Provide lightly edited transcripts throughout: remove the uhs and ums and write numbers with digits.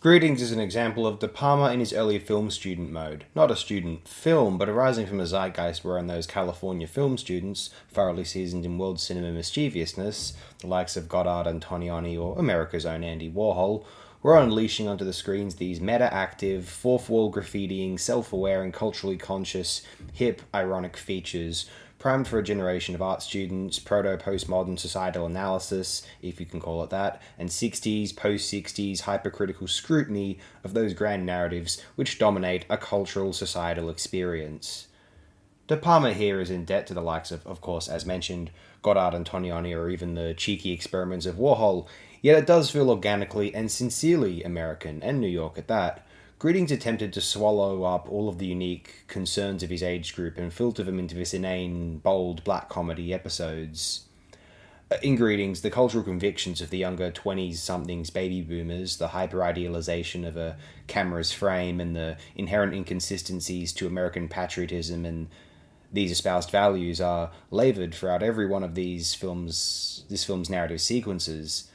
Greetings is an example of De Palma in his early film student mode. Not a student film, but arising from a zeitgeist wherein those California film students, thoroughly seasoned in world cinema mischievousness, the likes of Goddard, Antonioni, or America's own Andy Warhol, were unleashing onto the screens these meta-active, fourth-wall graffitiing, self-aware and culturally conscious, hip, ironic features, primed for a generation of art students, proto-postmodern societal analysis, if you can call it that, and 60s, post-60s hypercritical scrutiny of those grand narratives which dominate a cultural societal experience. De Palma here is in debt to the likes of course, as mentioned, Goddard, Antonioni, or even the cheeky experiments of Warhol, yet it does feel organically and sincerely American, and New York at that. Greetings attempted to swallow up all of the unique concerns of his age group and filter them into this inane, bold black comedy episodes. In Greetings, the cultural convictions of the younger 20s-somethings baby boomers, the hyper-idealization of a camera's frame, and the inherent inconsistencies to American patriotism and these espoused values are laboured throughout every one of this film's narrative sequences.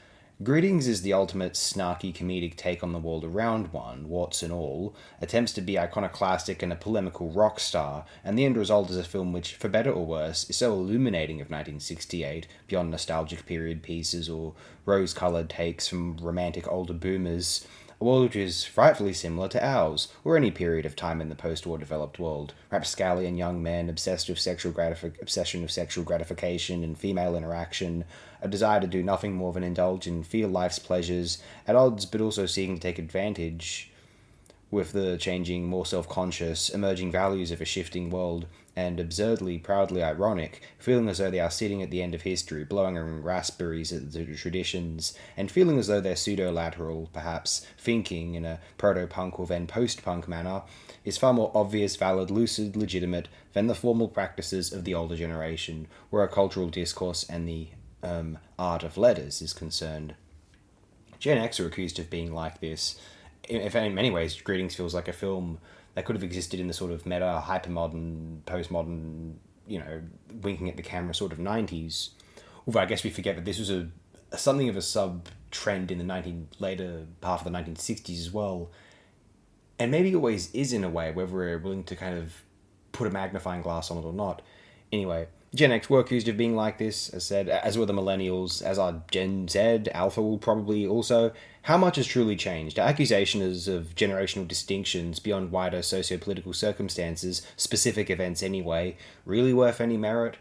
Greetings is the ultimate snarky comedic take on the world around one, warts and all, attempts to be iconoclastic and a polemical rock star, and the end result is a film which, for better or worse, is so illuminating of 1968, beyond nostalgic period pieces or rose-coloured takes from romantic older boomers, a world which is frightfully similar to ours, or any period of time in the post-war developed world. Rapscallion young men obsessed with obsession of sexual gratification and female interaction, a desire to do nothing more than indulge and feel life's pleasures, at odds but also seeking to take advantage with the changing, more self-conscious, emerging values of a shifting world, and absurdly, proudly ironic, feeling as though they are sitting at the end of history, blowing on raspberries at the traditions, and feeling as though they're pseudo-lateral, perhaps, thinking in a proto-punk or then post-punk manner, is far more obvious, valid, lucid, legitimate than the formal practices of the older generation, where a cultural discourse and the art of letters is concerned. Gen X are accused of being like this. In many ways, Greetings feels like a film that could have existed in the sort of meta, hypermodern, postmodern, winking at the camera sort of 90s. Although I guess we forget that this was something of a sub-trend in the later half of the 1960s as well. And maybe always is in a way, whether we're willing to kind of put a magnifying glass on it or not. Anyway, Gen X were accused of being like this, as said, as were the millennials, as are Gen Z, Alpha will probably also. How much has truly changed? Our accusations of generational distinctions beyond wider socio-political circumstances, specific events anyway, really worth any merit?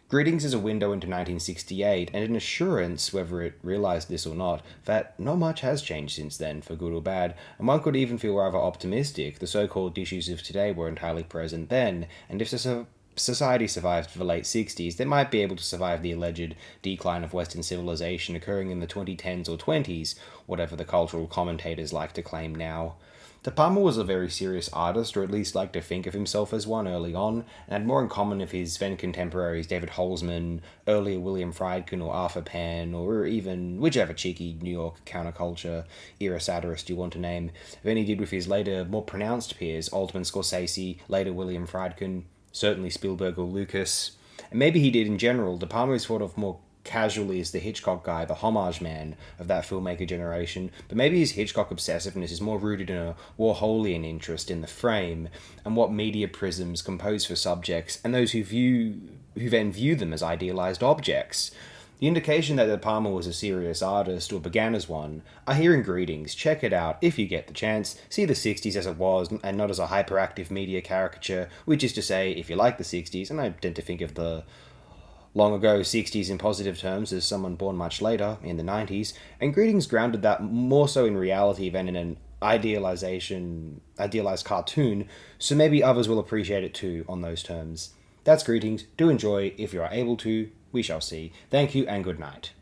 Greetings is a window into 1968, and an assurance, whether it realised this or not, that not much has changed since then, for good or bad, and one could even feel rather optimistic. The so-called issues of today were entirely present then, and if society survived the late 60s, they might be able to survive the alleged decline of Western civilization occurring in the 2010s or 20s, whatever the cultural commentators like to claim now. De Palma was a very serious artist, or at least liked to think of himself as one early on, and had more in common with his then contemporaries David Holzman, earlier William Friedkin or Arthur Penn, or even whichever cheeky New York counterculture era satirist you want to name, than he did with his later, more pronounced peers, Altman Scorsese, later William Friedkin, certainly Spielberg or Lucas. And maybe he did in general. De Palma is thought of more casually as the Hitchcock guy, the homage man of that filmmaker generation, but maybe his Hitchcock obsessiveness is more rooted in a Warholian interest in the frame and what media prisms compose for subjects and those who then view them as idealized objects. The indication that De Palma was a serious artist, or began as one, are here in Greetings. Check it out, if you get the chance. See the 60s as it was, and not as a hyperactive media caricature, which is to say, if you like the 60s, and I tend to think of the long ago 60s in positive terms as someone born much later, in the 90s, and Greetings grounded that more so in reality than in an idealized cartoon, so maybe others will appreciate it too on those terms. That's Greetings. Do enjoy if you are able to. We shall see. Thank you and good night.